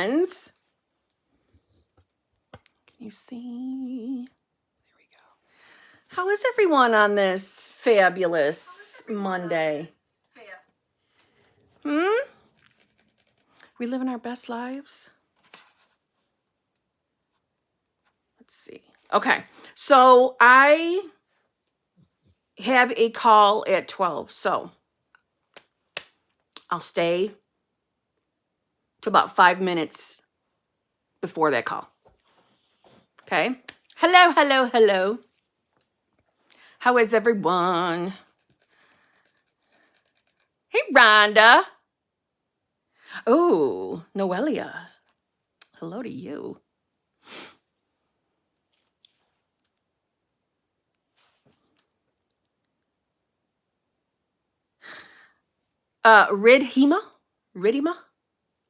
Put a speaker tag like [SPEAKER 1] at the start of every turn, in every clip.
[SPEAKER 1] friends. Can you see? There we go. How is everyone on this fabulous Monday? We living our best lives? Let's see. Okay, so I have a call at 12, so I'll stay to about 5 minutes before that call. Okay? Hello, hello, hello. How is everyone? Hey, Rhonda. Oh, Noelia. Hello to you. Ridhima?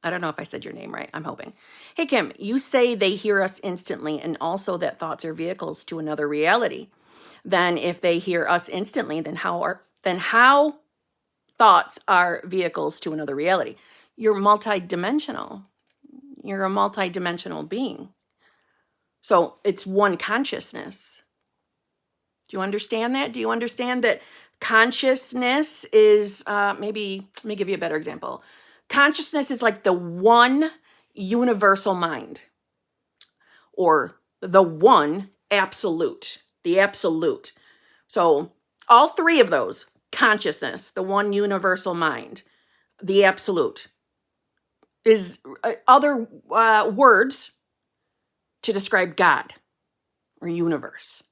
[SPEAKER 1] I don't know if I said your name right. I'm hoping. Hey, Kim, you say they hear us instantly and also that thoughts are vehicles to another reality. Then if they hear us instantly, then how thoughts are vehicles to another reality? You're multidimensional. You're a multidimensional being. So it's one consciousness. Do you understand that? Do you understand that consciousness is, maybe, let me give you a better example. Consciousness is like the one universal mind, or the one absolute, the absolute. So all three of those, consciousness, the one universal mind, the absolute, is other words to describe God or universe.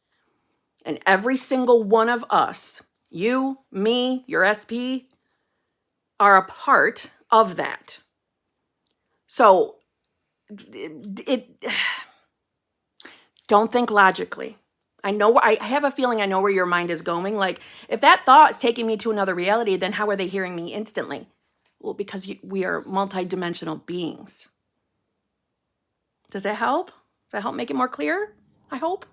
[SPEAKER 1] And every single one of us, you, me, your SP, are a part of that. So don't think logically. I have a feeling I know where your mind is going. Like, if that thought is taking me to another reality, then how are they hearing me instantly? Well, because we are multidimensional beings. Does that help? Does that help make it more clear? I hope.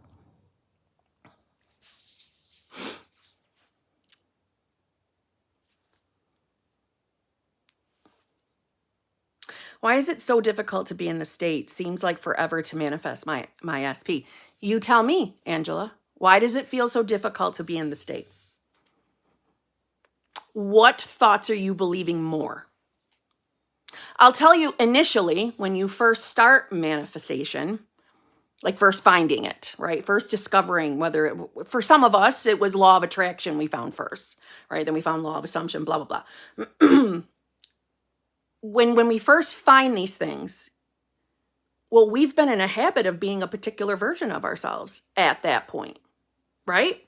[SPEAKER 1] Why is it so difficult to be in the state? Seems like forever to manifest my SP. You tell me, Angela. Why does it feel so difficult to be in the state? What thoughts are you believing more? I'll tell you initially, when you first start manifestation, like first finding it, right? First discovering for some of us, it was law of attraction we found first, right? Then we found law of assumption, blah, blah, blah. When we first find these things, well, we've been in a habit of being a particular version of ourselves at that point, right?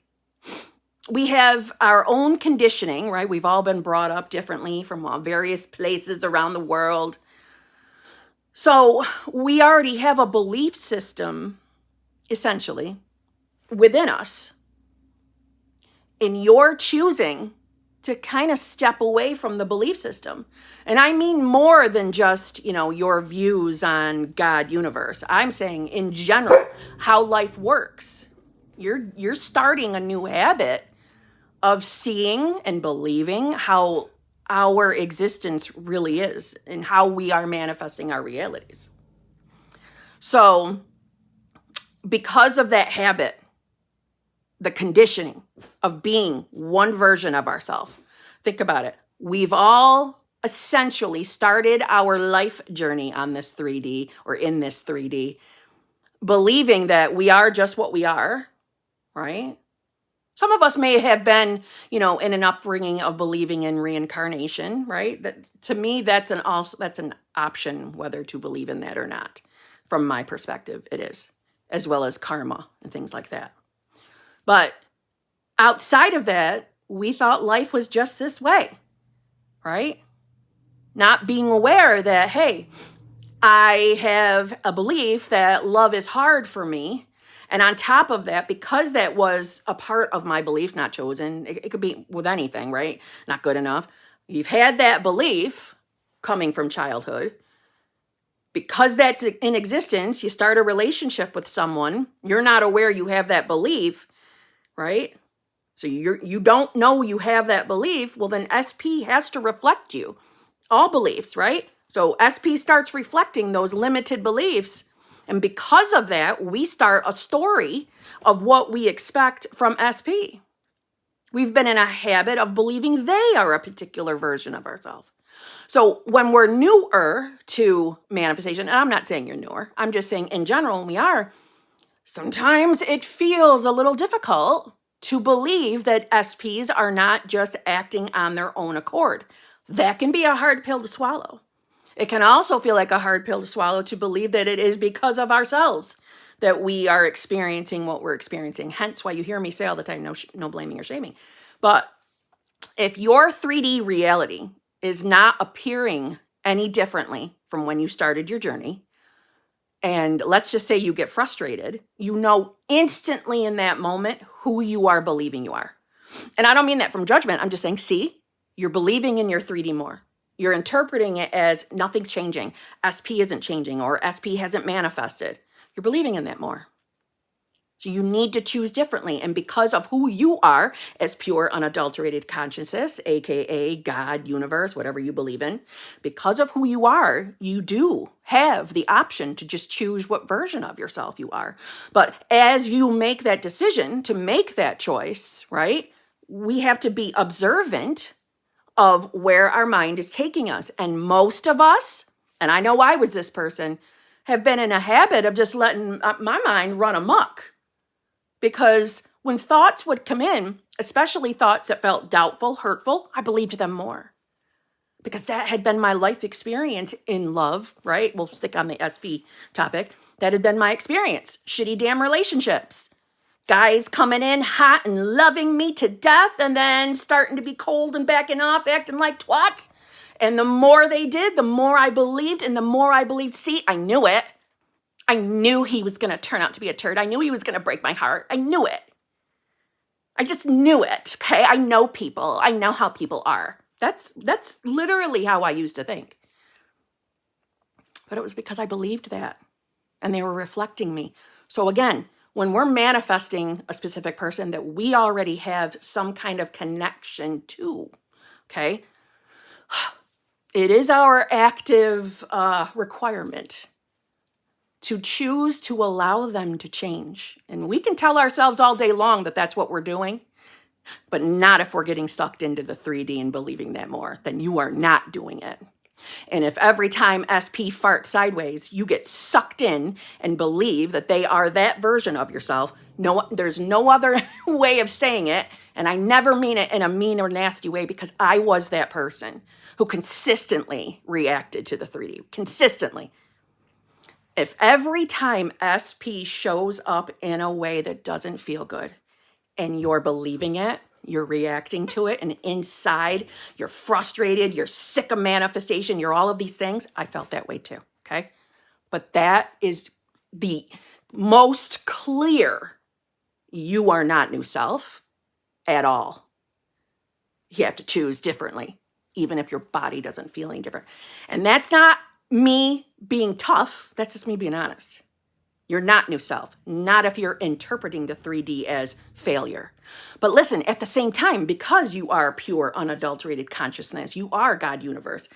[SPEAKER 1] We have our own conditioning, right? We've all been brought up differently from various places around the world. So we already have a belief system, essentially, within us. And you're choosing to kind of step away from the belief system. And I mean more than just, your views on God, universe. I'm saying in general, how life works. You're starting a new habit of seeing and believing how our existence really is and how we are manifesting our realities. So because of that habit, the conditioning of being one version of ourselves. Think about it. We've all essentially started our life journey on this 3D or in this 3D, believing that we are just what we are, right? Some of us may have been, in an upbringing of believing in reincarnation, right? That, to me, that's an option whether to believe in that or not. From my perspective, it is, as well as karma and things like that. But outside of that, we thought life was just this way, right? Not being aware that, hey, I have a belief that love is hard for me. And on top of that, because that was a part of my beliefs, not chosen, it could be with anything, right? Not good enough. You've had that belief coming from childhood. Because that's in existence, you start a relationship with someone, you're not aware you have that belief, right? So you don't know you have that belief. Well, then SP has to reflect you. All beliefs, right? So SP starts reflecting those limited beliefs. And because of that, we start a story of what we expect from SP. We've been in a habit of believing they are a particular version of ourselves. So when we're newer to manifestation, and I'm not saying you're newer, I'm just saying in general, when we are, sometimes it feels a little difficult to believe that SPs are not just acting on their own accord. That can be a hard pill to swallow. It can also feel like a hard pill to swallow to believe that it is because of ourselves that we are experiencing what we're experiencing. Hence why you hear me say all the time, no blaming or shaming. But if your 3D reality is not appearing any differently from when you started your journey, and let's just say you get frustrated, you know instantly in that moment who you are believing you are. And I don't mean that from judgment. I'm just saying, see, you're believing in your 3D more. You're interpreting it as nothing's changing. SP isn't changing, or SP hasn't manifested. You're believing in that more. So you need to choose differently. And because of who you are as pure, unadulterated consciousness, AKA God, universe, whatever you believe in, because of who you are, you do have the option to just choose what version of yourself you are. But as you make that decision to make that choice, right, we have to be observant of where our mind is taking us. And most of us, and I know I was this person, have been in a habit of just letting my mind run amok. Because when thoughts would come in, especially thoughts that felt doubtful, hurtful, I believed them more. Because that had been my life experience in love, right? We'll stick on the SP topic. That had been my experience. Shitty damn relationships. Guys coming in hot and loving me to death and then starting to be cold and backing off, acting like twats. And the more they did, the more I believed, and the more I believed, see, I knew it. I knew he was going to turn out to be a turd. I knew he was going to break my heart. I knew it. I just knew it, okay? I know people. I know how people are. That's literally how I used to think. But it was because I believed that, and they were reflecting me. So again, when we're manifesting a specific person that we already have some kind of connection to, okay, it is our active requirement to choose to allow them to change. And we can tell ourselves all day long that that's what we're doing, but not if we're getting sucked into the 3D and believing that more. Then you are not doing it. And if every time SP farts sideways, you get sucked in and believe that they are that version of yourself, there's no other way of saying it. And I never mean it in a mean or nasty way, because I was that person who consistently reacted to the 3D. Consistently. If every time SP shows up in a way that doesn't feel good and you're believing it, you're reacting to it, and inside you're frustrated, you're sick of manifestation, you're all of these things, I felt that way too, okay? But that is the most clear you are not new self at all. You have to choose differently, even if your body doesn't feel any different. And that's not me being tough, that's just me being honest. You're not new self, not if you're interpreting the 3D as failure. But listen, at the same time, because you are pure, unadulterated consciousness, you are God universe,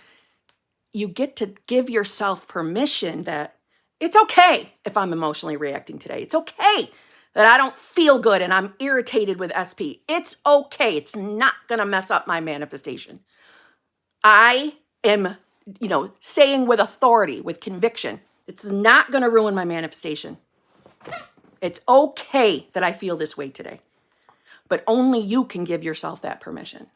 [SPEAKER 1] you get to give yourself permission that it's okay if I'm emotionally reacting today. It's okay that I don't feel good and I'm irritated with SP. It's okay. It's not going to mess up my manifestation. I am, saying with authority, with conviction, it's not going to ruin my manifestation. It's okay that I feel this way today. But only you can give yourself that permission.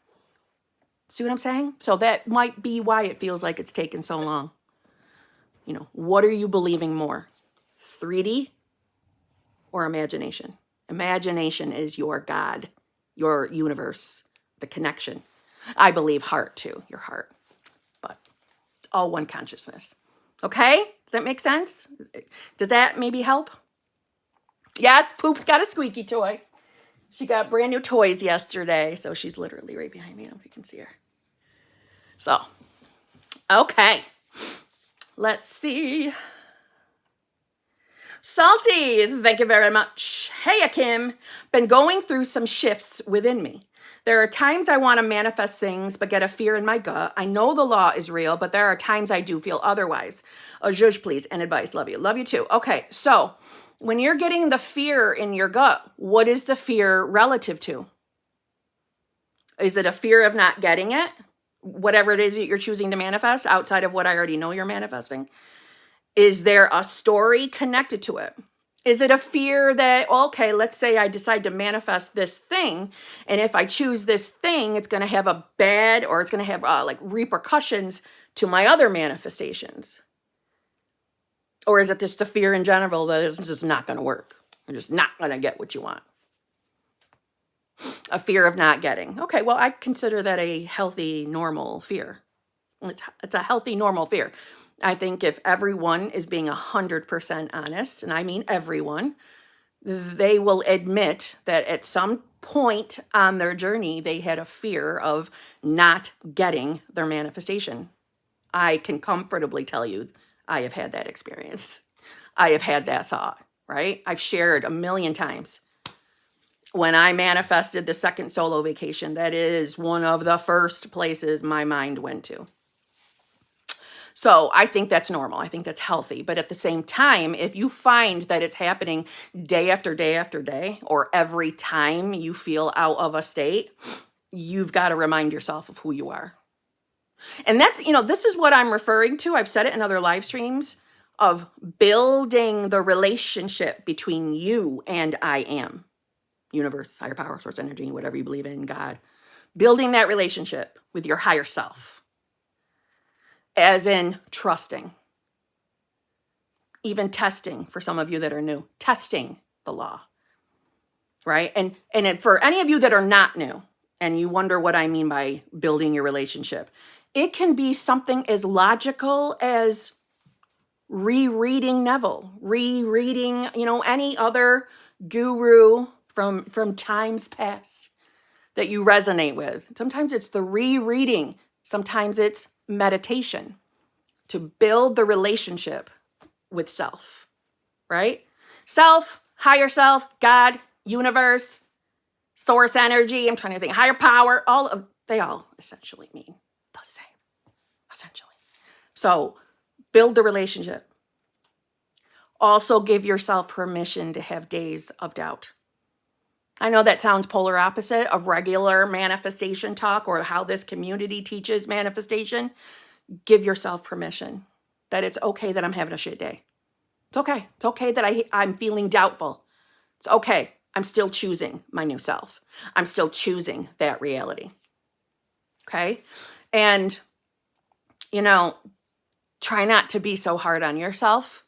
[SPEAKER 1] See what I'm saying? So that might be why it feels like it's taken so long. What are you believing more? 3D or imagination? Imagination is your God, your universe, the connection. I believe heart too, your heart. But all one consciousness. Okay? Does that make sense? Does that maybe help? Yes, Poop's got a squeaky toy. She got brand new toys yesterday, so she's literally right behind me. I don't know if you can see her. So, okay. Let's see. Salty, thank you very much. Hey, Kim. Been going through some shifts within me. There are times I want to manifest things, but get a fear in my gut. I know the law is real, but there are times I do feel otherwise. A zhuzh, please, and advice. Love you. Love you too. Okay, so when you're getting the fear in your gut, what is the fear relative to? Is it a fear of not getting it? Whatever it is that you're choosing to manifest outside of what I already know you're manifesting? Is there a story connected to it? Is it a fear that, okay, let's say I decide to manifest this thing, and if I choose this thing, it's going to have a bad, or it's going to have like repercussions to my other manifestations? Or is it just a fear in general that it's just not going to work? You're just not going to get what you want. A fear of not getting. Okay, well, I consider that a healthy, normal fear. It's a healthy, normal fear. I think if everyone is being 100% honest, and I mean everyone, they will admit that at some point on their journey, they had a fear of not getting their manifestation. I can comfortably tell you, I have had that experience. I have had that thought, right? I've shared a million times. When I manifested the second solo vacation, that is one of the first places my mind went to. So I think that's normal. I think that's healthy. But at the same time, if you find that it's happening day after day after day, or every time you feel out of a state, you've got to remind yourself of who you are. And that's, this is what I'm referring to. I've said it in other live streams, of building the relationship between you and I am. Universe, higher power, source energy, whatever you believe in, God. Building that relationship with your higher self. As in trusting. Even testing, for some of you that are new. Testing the law. Right? And for any of you that are not new, and you wonder what I mean by building your relationship, it can be something as logical as rereading Neville, rereading, any other guru from times past that you resonate with. Sometimes it's the rereading. Sometimes it's meditation to build the relationship with self, right? Self, higher self, God, universe, source energy. I'm trying to think, higher power, they all essentially mean the same, essentially. So build the relationship. Also give yourself permission to have days of doubt. I know that sounds polar opposite of regular manifestation talk or how this community teaches manifestation. Give yourself permission that it's okay that I'm having a shit day. It's okay. It's okay that I'm feeling doubtful. It's okay. I'm still choosing my new self. I'm still choosing that reality. Okay? And, try not to be so hard on yourself,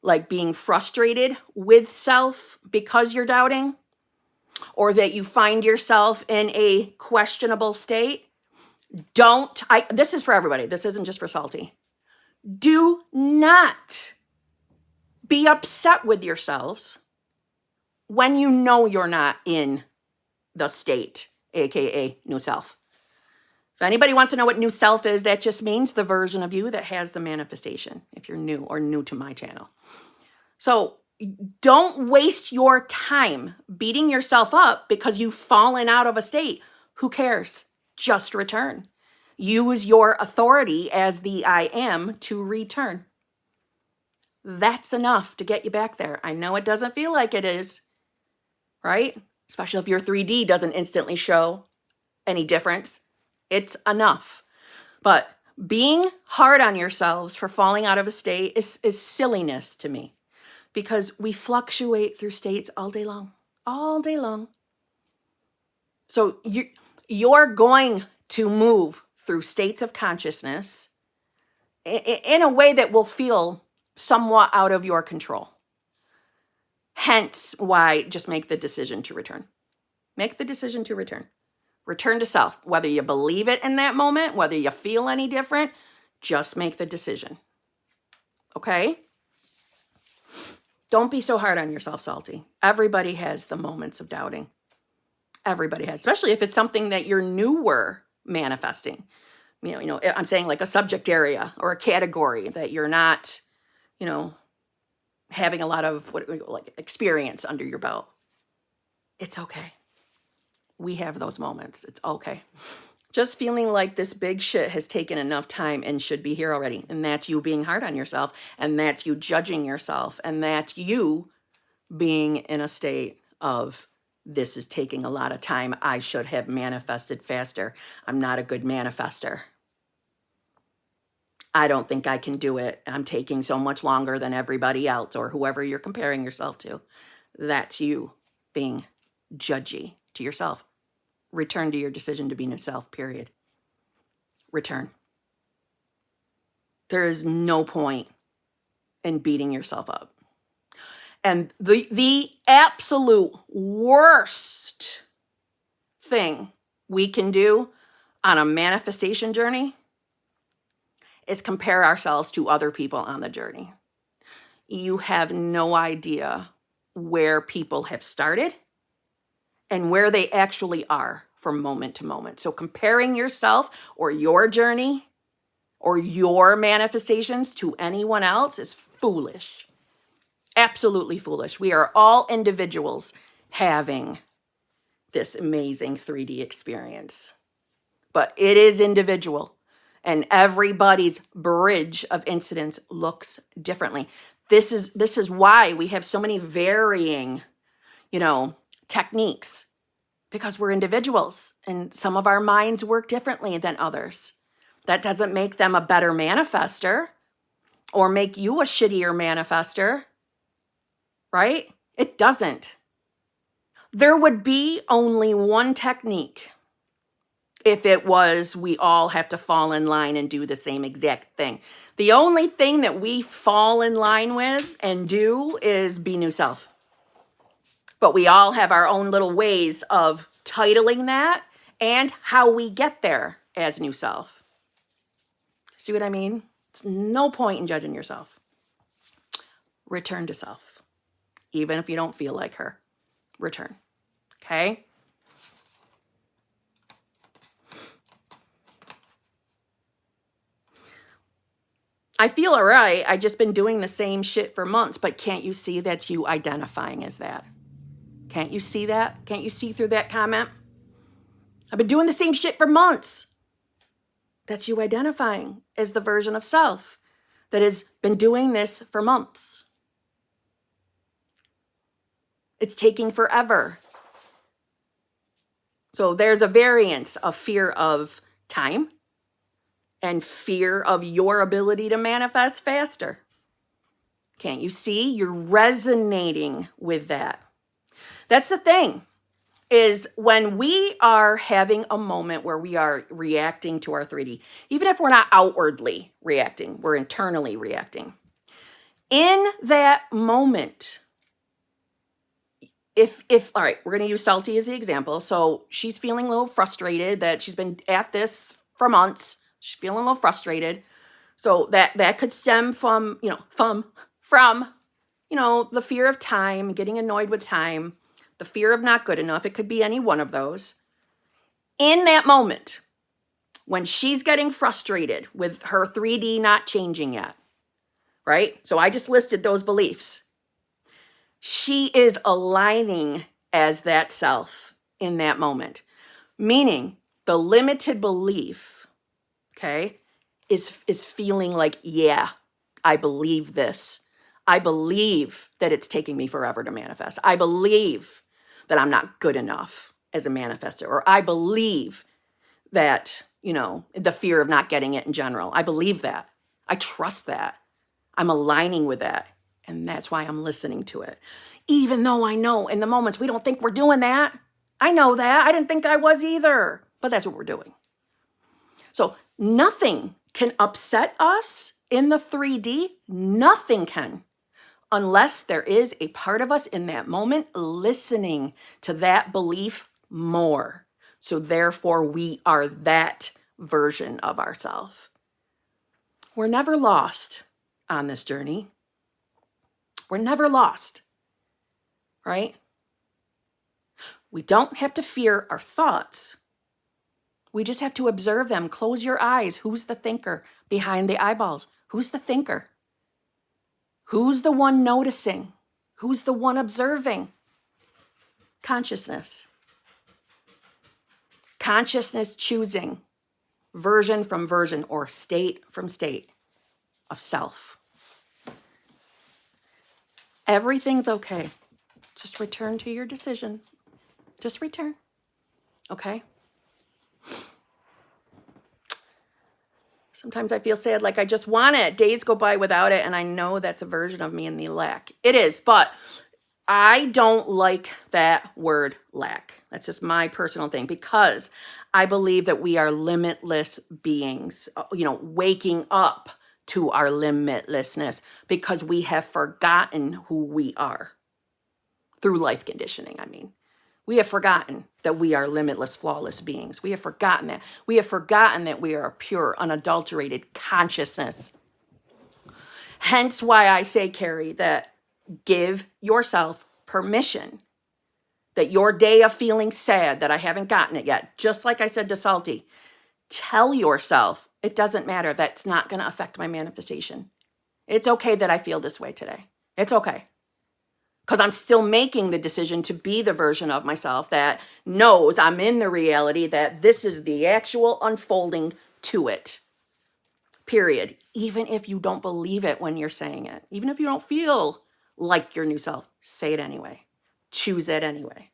[SPEAKER 1] like being frustrated with self because you're doubting, or that you find yourself in a questionable state. This is for everybody. This isn't just for Salty. Do not be upset with yourselves when you know you're not in the state, aka new self. If anybody wants to know what new self is, that just means the version of you that has the manifestation, if you're new or new to my channel. So don't waste your time beating yourself up because you've fallen out of a state. Who cares? Just return. Use your authority as the I am to return. That's enough to get you back there. I know it doesn't feel like it is, right? Especially if your 3D doesn't instantly show any difference. It's enough. But being hard on yourselves for falling out of a state is silliness to me, because we fluctuate through states all day long. So you're going to move through states of consciousness in a way that will feel somewhat out of your control. Hence why just make the decision to return. Make the decision to return. Return to self. Whether you believe it in that moment, whether you feel any different, just make the decision. Okay? Don't be so hard on yourself, Salty. Everybody has the moments of doubting. Everybody has, especially if it's something that you're newer manifesting. I'm saying like a subject area or a category that you're not, having a lot of like experience under your belt. It's okay. We have those moments. It's okay. Just feeling like this big shit has taken enough time and should be here already. And that's you being hard on yourself. And that's you judging yourself. And that's you being in a state of, this is taking a lot of time. I should have manifested faster. I'm not a good manifester. I don't think I can do it. I'm taking so much longer than everybody else or whoever you're comparing yourself to. That's you being judgy to yourself. Return to your decision to be new self, period. Return. There is no point in beating yourself up. And the absolute worst thing we can do on a manifestation journey is compare ourselves to other people on the journey. You have no idea where people have started and where they actually are from moment to moment. So comparing yourself or your journey or your manifestations to anyone else is foolish. Absolutely foolish. We are all individuals having this amazing 3D experience. But it is individual. And everybody's bridge of incidents looks differently. This is why we have so many varying, techniques, because we're individuals and some of our minds work differently than others. That doesn't make them a better manifester or make you a shittier manifester, right? It doesn't. There would be only one technique if it was we all have to fall in line and do the same exact thing. The only thing that we fall in line with and do is be new self. But we all have our own little ways of titling that and how we get there as new self. See what I mean? There's no point in judging yourself. Return to self. Even if you don't feel like her. Return. Okay? I feel all right. I've just been doing the same shit for months, but can't you see that's you identifying as that? Can't you see that? Can't you see through that comment? I've been doing the same shit for months. That's you identifying as the version of self that has been doing this for months. It's taking forever. So there's a variance of fear of time and fear of your ability to manifest faster. Can't you see? You're resonating with that. That's the thing, is when we are having a moment where we are reacting to our 3D, even if we're not outwardly reacting, we're internally reacting. In that moment, if all right, we're going to use Salty as the example. So she's feeling a little frustrated that she's been at this for months. She's feeling a little frustrated. So that could stem from, from the fear of time, getting annoyed with time, the fear of not good enough. It could be any one of those. In that moment, when she's getting frustrated with her 3D not changing yet, right? So I just listed those beliefs. She is aligning as that self in that moment, meaning the limited belief, okay, is feeling like, yeah, I believe this. I believe that it's taking me forever to manifest. I believe that I'm not good enough as a manifester, or I believe that, the fear of not getting it in general. I believe that. I trust that. I'm aligning with that. And that's why I'm listening to it. Even though I know in the moments we don't think we're doing that. I know that. I didn't think I was either. But that's what we're doing. So nothing can upset us in the 3D. Nothing can. Unless there is a part of us in that moment listening to that belief more. So therefore, we are that version of ourselves. We're never lost on this journey. We're never lost, right? We don't have to fear our thoughts. We just have to observe them. Close your eyes. Who's the thinker behind the eyeballs? Who's the thinker? Who's the one noticing? Who's the one observing? Consciousness. Consciousness choosing version from version or state from state of self. Everything's okay. Just return to your decision. Just return. Okay? Sometimes I feel sad, like I just want it. Days go by without it, and I know that's a version of me in the lack. It is, but I don't like that word lack. That's just my personal thing, because I believe that we are limitless beings, waking up to our limitlessness because we have forgotten who we are through life conditioning. We have forgotten that we are limitless, flawless beings. We have forgotten that. We have forgotten that we are a pure, unadulterated consciousness. Hence why I say, Carrie, that give yourself permission that your day of feeling sad, that I haven't gotten it yet, just like I said to Salty, tell yourself it doesn't matter. That's not going to affect my manifestation. It's okay that I feel this way today. It's okay. Because I'm still making the decision to be the version of myself that knows I'm in the reality that this is the actual unfolding to it. Period. Even if you don't believe it when you're saying it, even if you don't feel like your new self, say it anyway. Choose that anyway.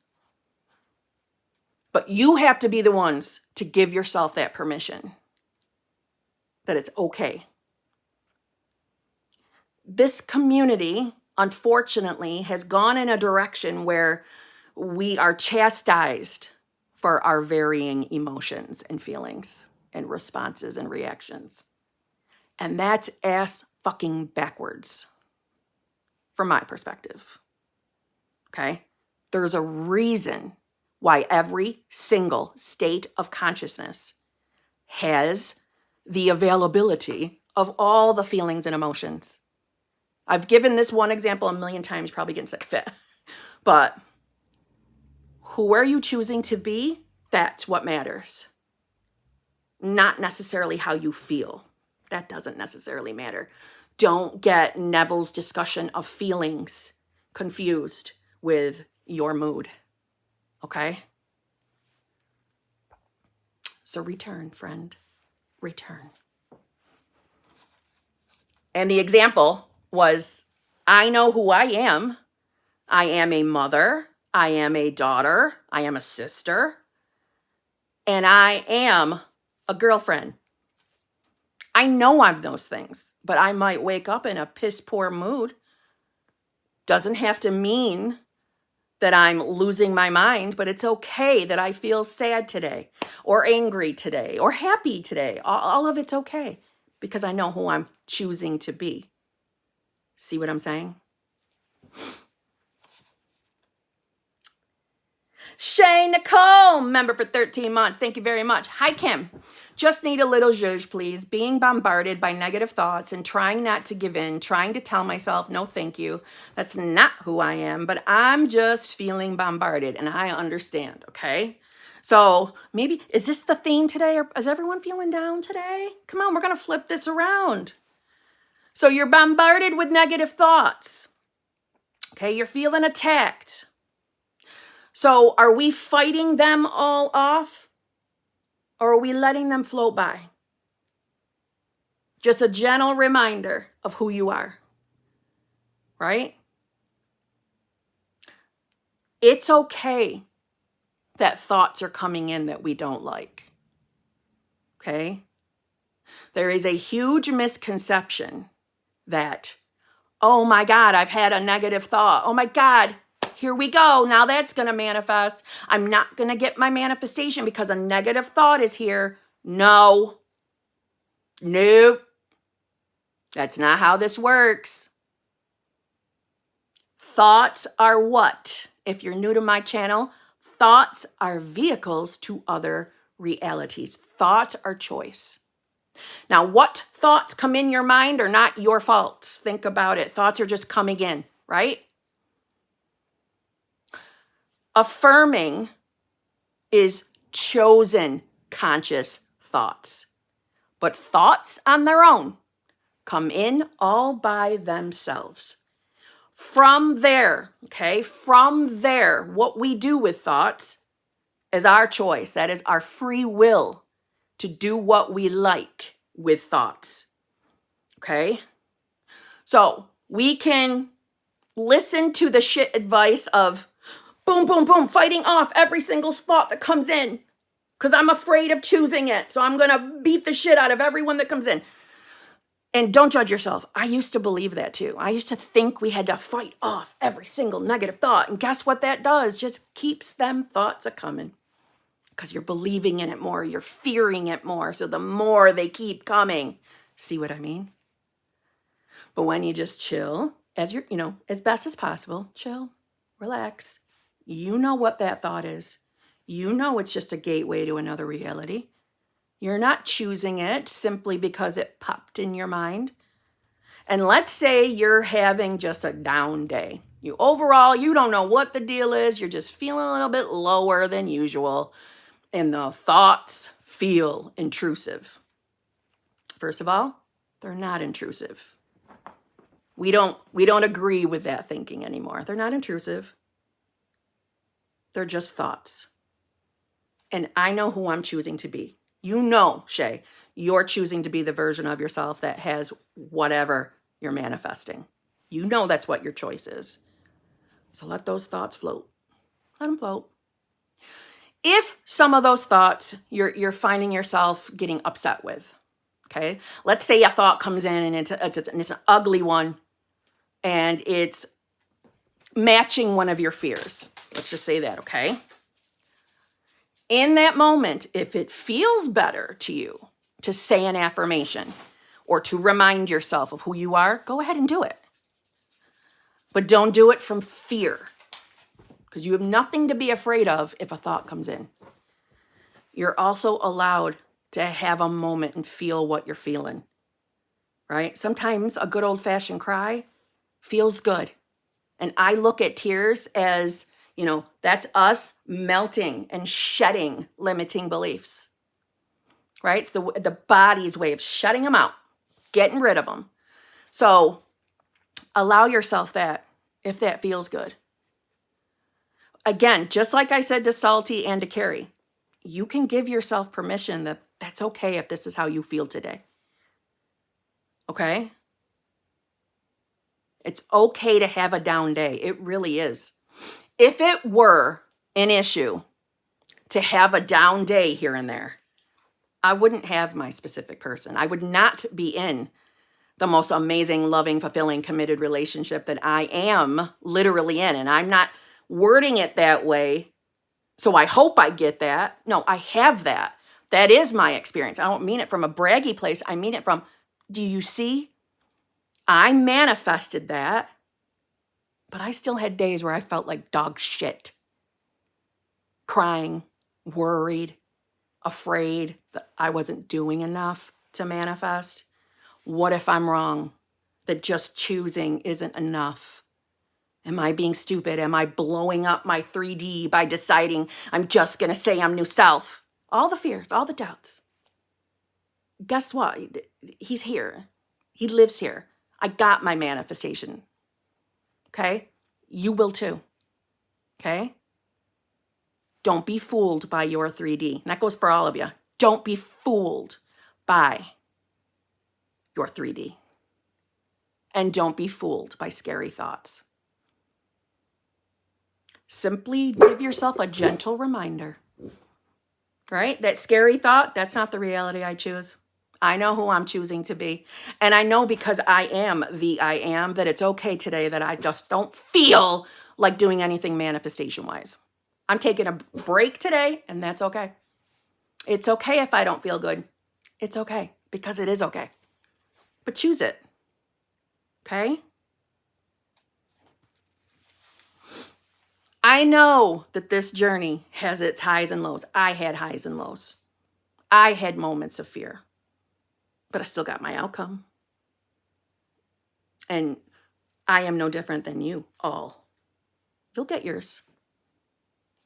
[SPEAKER 1] But you have to be the ones to give yourself that permission that it's okay. This community, unfortunately, has gone in a direction where we are chastised for our varying emotions and feelings and responses and reactions. And that's ass fucking backwards from my perspective. Okay? There's a reason why every single state of consciousness has the availability of all the feelings and emotions. I've given this one example a million times, probably getting sick of it. But who are you choosing to be? That's what matters. Not necessarily how you feel. That doesn't necessarily matter. Don't get Neville's discussion of feelings confused with your mood. Okay? So return, friend. Return. And the example was, I know who I am. I am a mother. I am a daughter. I am a sister. And I am a girlfriend. I know I'm those things, but I might wake up in a piss poor mood. Doesn't have to mean that I'm losing my mind, but it's okay that I feel sad today or angry today or happy today. All of it's okay because I know who I'm choosing to be. See what I'm saying? Shay Nicole, member for 13 months. Thank you very much. Hi, Kim. Just need a little zhuzh, please. Being bombarded by negative thoughts and trying not to give in, trying to tell myself, no, thank you. That's not who I am, but I'm just feeling bombarded and I understand, okay? So maybe, is this the theme today? Or is everyone feeling down today? Come on, we're going to flip this around. So you're bombarded with negative thoughts. Okay, you're feeling attacked. So are we fighting them all off? Or are we letting them float by? Just a gentle reminder of who you are. Right? It's okay that thoughts are coming in that we don't like. Okay? There is a huge misconception that, oh my God, I've had a negative thought. Oh my God, here we go. Now that's going to manifest. I'm not going to get my manifestation because a negative thought is here. No. Nope. That's not how this works. Thoughts are what? If you're new to my channel, thoughts are vehicles to other realities. Thoughts are choice. Now, what thoughts come in your mind are not your faults. Think about it. Thoughts are just coming in, right? Affirming is chosen conscious thoughts. But thoughts on their own come in all by themselves. From there, okay, from there, what we do with thoughts is our choice. That is our free will to do what we like with thoughts, okay? So we can listen to the shit advice of boom, boom, boom, fighting off every single thought that comes in because I'm afraid of choosing it. So I'm going to beat the shit out of everyone that comes in. And don't judge yourself. I used to believe that too. I used to think we had to fight off every single negative thought. And guess what that does? Just keeps them thoughts a coming. Because you're believing in it more. You're fearing it more. So the more they keep coming. See what I mean? But when you just chill, as you're, as best as possible, chill, relax. You know what that thought is. You know it's just a gateway to another reality. You're not choosing it simply because it popped in your mind. And let's say you're having just a down day. You don't know what the deal is. You're just feeling a little bit lower than usual. And the thoughts feel intrusive. First of all, they're not intrusive. We don't agree with that thinking anymore. They're not intrusive. They're just thoughts. And I know who I'm choosing to be. You know, Shay, you're choosing to be the version of yourself that has whatever you're manifesting. You know that's what your choice is. So let those thoughts float. Let them float. If some of those thoughts you're finding yourself getting upset with, okay? Let's say a thought comes in and it's an ugly one and it's matching one of your fears. Let's just say that, okay? In that moment, if it feels better to you to say an affirmation or to remind yourself of who you are, go ahead and do it. But don't do it from fear, because you have nothing to be afraid of if a thought comes in. You're also allowed to have a moment and feel what you're feeling, right? Sometimes a good old-fashioned cry feels good. And I look at tears as, that's us melting and shedding limiting beliefs, right? It's the body's way of shutting them out, getting rid of them. So allow yourself that if that feels good. Again, just like I said to Salty and to Carrie, you can give yourself permission that that's okay if this is how you feel today. Okay? It's okay to have a down day. It really is. If it were an issue to have a down day here and there, I wouldn't have my specific person. I would not be in the most amazing, loving, fulfilling, committed relationship that I am literally in. And I'm not wording it that way, so I hope I get that. No, I have that. That is my experience. I don't mean it from a braggy place. I mean it from, do you see? I manifested that, but I still had days where I felt like dog shit. Crying, worried, afraid that I wasn't doing enough to manifest. What if I'm wrong? That just choosing isn't enough? Am I being stupid? Am I blowing up my 3D by deciding I'm just going to say I'm new self? All the fears, all the doubts. Guess what? He's here. He lives here. I got my manifestation. Okay? You will too. Okay? Don't be fooled by your 3D. And that goes for all of you. Don't be fooled by your 3D. And don't be fooled by scary thoughts. Simply give yourself a gentle reminder, right? That scary thought, that's not the reality I choose. I know who I'm choosing to be. And I know because I am the I am that it's okay today that I just don't feel like doing anything manifestation-wise. I'm taking a break today, and that's okay. It's okay if I don't feel good. It's okay, because it is okay. But choose it, okay? I know that this journey has its highs and lows. I had highs and lows. I had moments of fear, but I still got my outcome. And I am no different than you all. You'll get yours.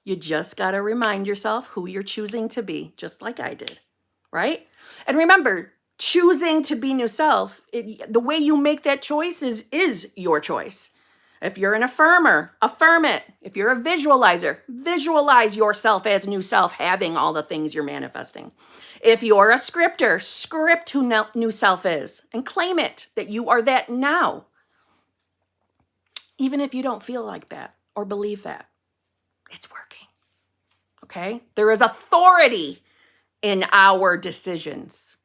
[SPEAKER 1] You just got to remind yourself who you're choosing to be, just like I did, right? And remember, choosing to be new self, the way you make that choice is your choice. If you're an affirmer, affirm it. If you're a visualizer, visualize yourself as new self, having all the things you're manifesting. If you're a scripter, script who new self is and claim it, that you are that now. Even if you don't feel like that or believe that, it's working. Okay? There is authority in our decisions.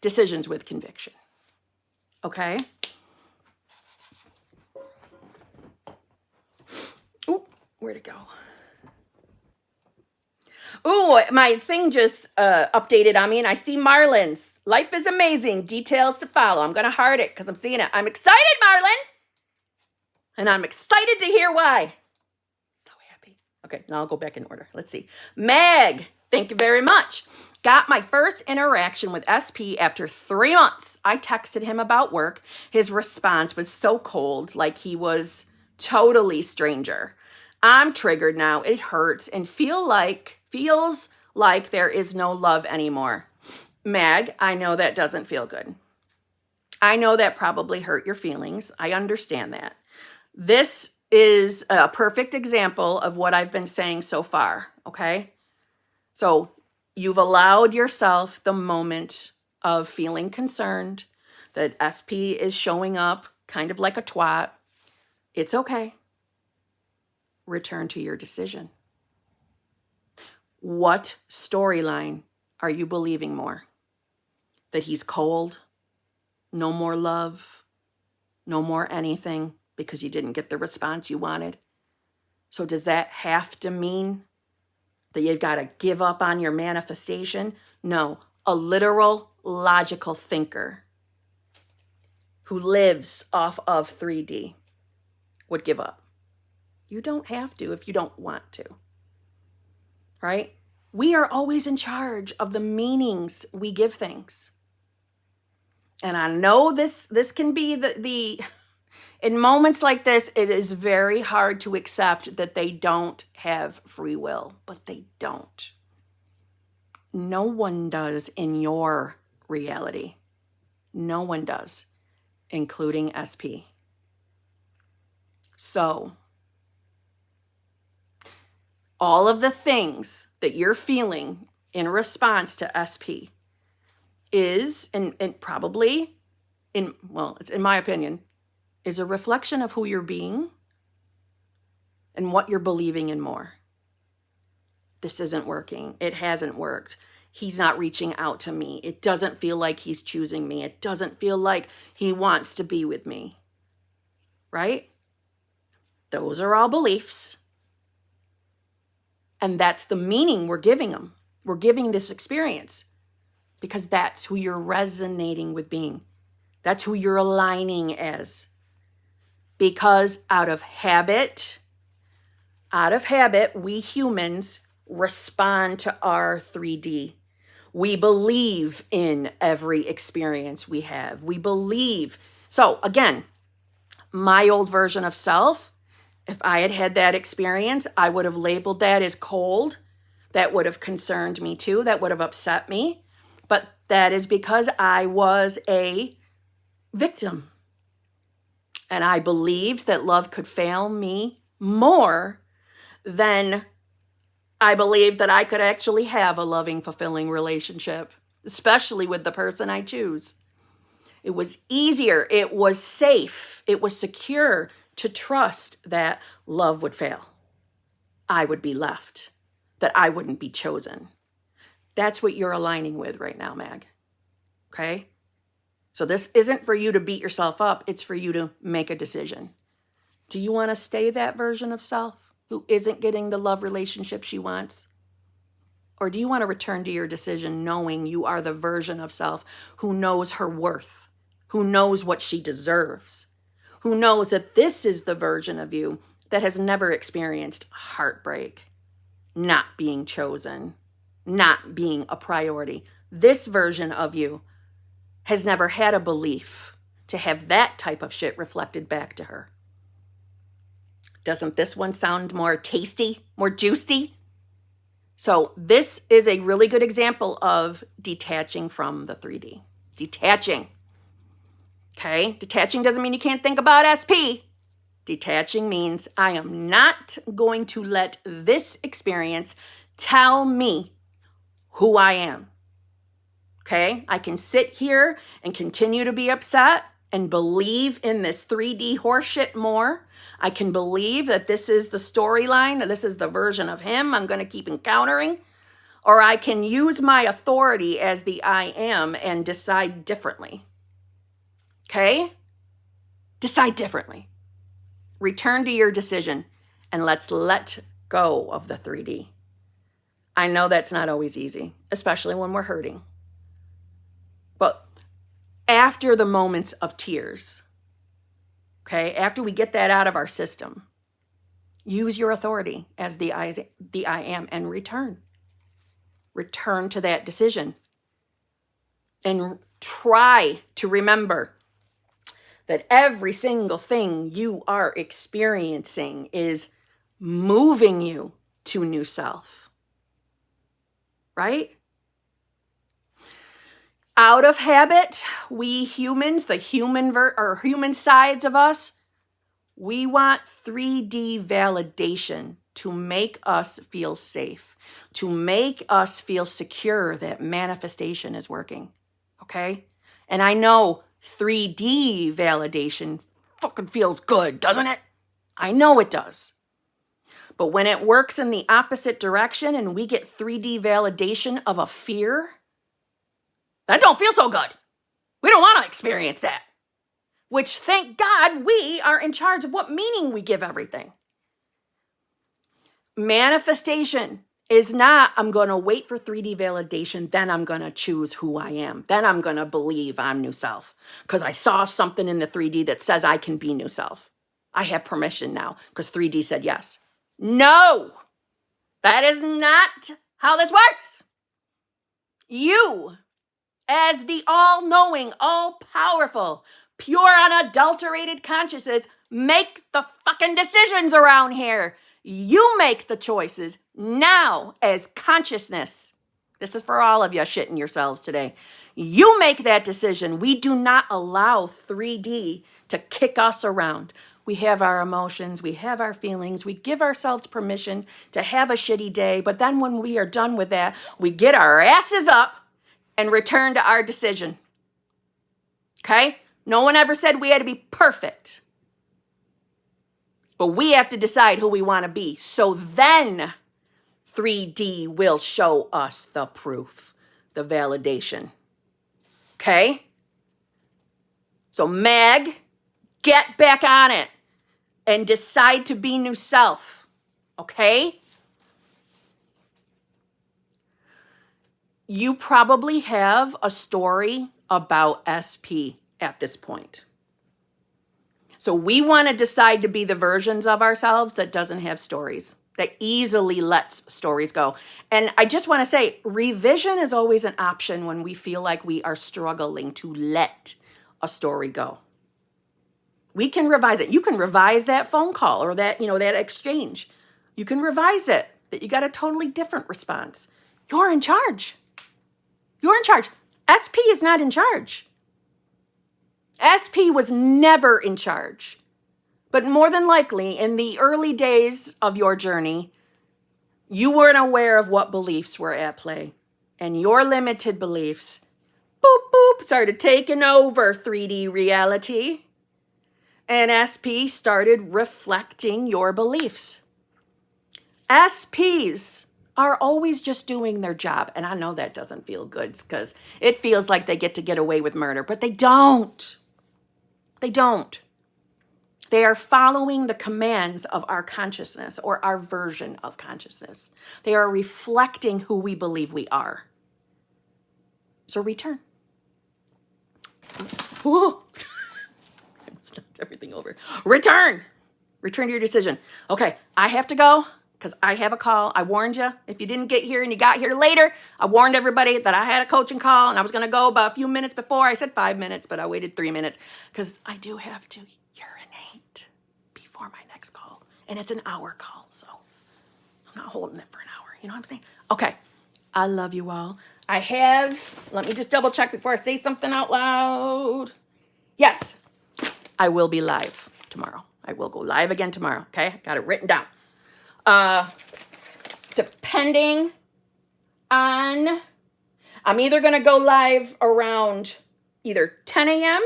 [SPEAKER 1] Decisions with conviction. Okay? Ooh, where'd it go? Ooh, my thing just updated on me, and I see Marlon's. Life is amazing. Details to follow. I'm going to heart it because I'm seeing it. I'm excited, Marlon. And I'm excited to hear why. So happy. Okay, now I'll go back in order. Let's see. Meg, thank you very much. Got my first interaction with SP after 3 months. I texted him about work. His response was so cold, like he was totally stranger. I'm triggered now. It hurts and feels like there is no love anymore. Meg, I know that doesn't feel good. I know that probably hurt your feelings. I understand that. This is a perfect example of what I've been saying so far, okay? So you've allowed yourself the moment of feeling concerned that SP is showing up kind of like a twat. It's okay. Return to your decision. What storyline are you believing more? That he's cold, no more love, no more anything because you didn't get the response you wanted? So does that have to mean that you've got to give up on your manifestation? No, a literal, logical thinker who lives off of 3D would give up. You don't have to if you don't want to, right? We are always in charge of the meanings we give things. And I know this can be the in moments like this, it is very hard to accept that they don't have free will, but they don't. No one does in your reality. No one does, including SP. So, all of the things that you're feeling in response to SP is, and probably, it's in my opinion, is a reflection of who you're being and what you're believing in more. This isn't working. It hasn't worked. He's not reaching out to me. It doesn't feel like he's choosing me. It doesn't feel like he wants to be with me. Right? Those are all beliefs. And that's the meaning we're giving them. We're giving this experience because that's who you're resonating with being. That's who you're aligning as. Because out of habit, we humans respond to our 3D. We believe in every experience we have. We believe. So again, my old version of self, if I had had that experience, I would have labeled that as cold. That would have concerned me too. That would have upset me. But that is because I was a victim. And I believed that love could fail me more than I believed that I could actually have a loving, fulfilling relationship, especially with the person I choose. It was easier, it was safe, it was secure to trust that love would fail. I would be left, that I wouldn't be chosen. That's what you're aligning with right now, Mag. Okay? So this isn't for you to beat yourself up. It's for you to make a decision. Do you want to stay that version of self who isn't getting the love relationship she wants? Or do you want to return to your decision knowing you are the version of self who knows her worth, who knows what she deserves, who knows that this is the version of you that has never experienced heartbreak, not being chosen, not being a priority? This version of you has never had a belief to have that type of shit reflected back to her. Doesn't this one sound more tasty, more juicy? So this is a really good example of detaching from the 3D. Detaching. Okay? Detaching doesn't mean you can't think about SP. Detaching means I am not going to let this experience tell me who I am. Okay? I can sit here and continue to be upset and believe in this 3D horseshit more. I can believe that this is the storyline, that this is the version of him I'm going to keep encountering. Or I can use my authority as the I am and decide differently. Okay? Decide differently. Return to your decision and let's let go of the 3D. I know that's not always easy, especially when we're hurting. But after the moments of tears, okay, after we get that out of our system, use your authority as the I am and return. Return to that decision. And try to remember that every single thing you are experiencing is moving you to new self. Right? Out of habit, we humans, the human sides of us, we want 3D validation to make us feel safe, to make us feel secure that manifestation is working. Okay? And I know 3D validation fucking feels good, doesn't it? I know it does. But when it works in the opposite direction and we get 3D validation of a fear, that don't feel so good. We don't want to experience that. Which, thank God, we are in charge of what meaning we give everything. Manifestation is not, I'm going to wait for 3D validation, then I'm going to choose who I am. Then I'm going to believe I'm new self. Because I saw something in the 3D that says I can be new self. I have permission now because 3D said yes. No, that is not how this works. You, as the all-knowing, all-powerful, pure, unadulterated consciousness, make the fucking decisions around here. You make the choices now as consciousness. This is for all of you shitting yourselves today. You make that decision. We do not allow 3D to kick us around. We have our emotions, we have our feelings, we give ourselves permission to have a shitty day, but then when we are done with that, we get our asses up and return to our decision. Okay? No one ever said we had to be perfect. But we have to decide who we want to be. So then 3D will show us the proof, the validation. Okay? So Meg, get back on it and decide to be new self. Okay? You probably have a story about SP at this point. So we want to decide to be the versions of ourselves that doesn't have stories, that easily lets stories go. And I just want to say, revision is always an option when we feel like we are struggling to let a story go. We can revise it. You can revise that phone call or that, that exchange. You can revise it, that you got a totally different response. You're in charge. You're in charge. SP is not in charge. SP was never in charge. But more than likely, in the early days of your journey, you weren't aware of what beliefs were at play. And your limited beliefs, started taking over 3D reality. And SP started reflecting your beliefs. SPs are always just doing their job. And I know that doesn't feel good because it feels like they get away with murder, but they don't. They don't. They are following the commands of our consciousness or our version of consciousness. They are reflecting who we believe we are. So return. Whoa. It's not everything over. Return. Return to your decision. Okay, I have to go because I have a call. I warned you. If you didn't get here and you got here later, I warned everybody that I had a coaching call and I was going to go about a few minutes before. I said 5 minutes, but I waited 3 minutes because I do have to urinate before my next call. And it's an hour call, so I'm not holding it for an hour. You know what I'm saying? Okay, I love you all. Let me just double check before I say something out loud. Yes, I will be live tomorrow. I will go live again tomorrow, okay? Got it written down. Depending on, I'm either going to go live around either 10 a.m.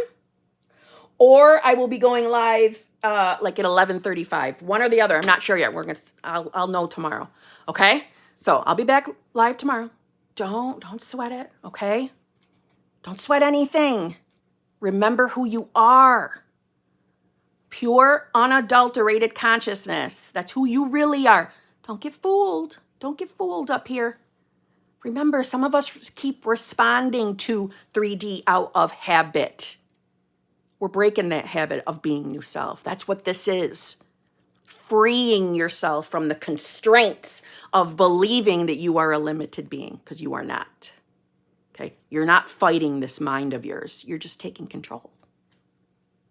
[SPEAKER 1] or I will be going live like at 11:35. One or the other. I'm not sure yet. I'll know tomorrow. Okay? So I'll be back live tomorrow. Don't sweat it, okay? Don't sweat anything. Remember who you are. Pure, unadulterated consciousness. That's who you really are. Don't get fooled. Don't get fooled up here. Remember, some of us keep responding to 3D out of habit. We're breaking that habit of being new self. That's what this is. Freeing yourself from the constraints of believing that you are a limited being, because you are not. Okay? You're not fighting this mind of yours. You're just taking control.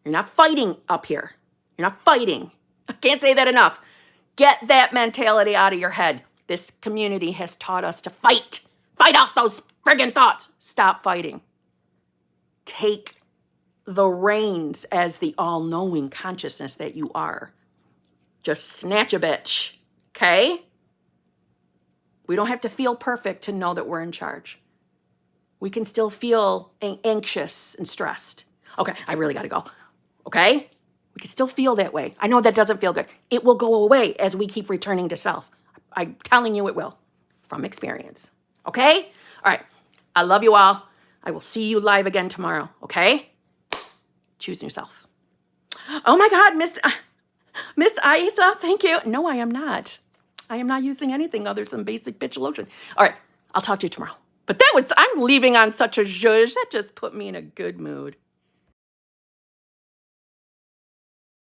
[SPEAKER 1] You're not fighting up here. You're not fighting. I can't say that enough. Get that mentality out of your head. This community has taught us to fight. Fight off those friggin' thoughts. Stop fighting. Take the reins as the all-knowing consciousness that you are. Just snatch a bitch, okay? We don't have to feel perfect to know that we're in charge. We can still feel anxious and stressed. Okay, I really gotta go, okay? We can still feel that way. I know that doesn't feel good. It will go away as we keep returning to self. I'm telling you it will, from experience, okay? All right, I love you all. I will see you live again tomorrow, okay? Choose yourself. Oh my God, Miss Isa, thank you. No, I am not. I am not using anything other than basic bitch lotion. All right, I'll talk to you tomorrow. But I'm leaving on such a zhuzh. That just put me in a good mood.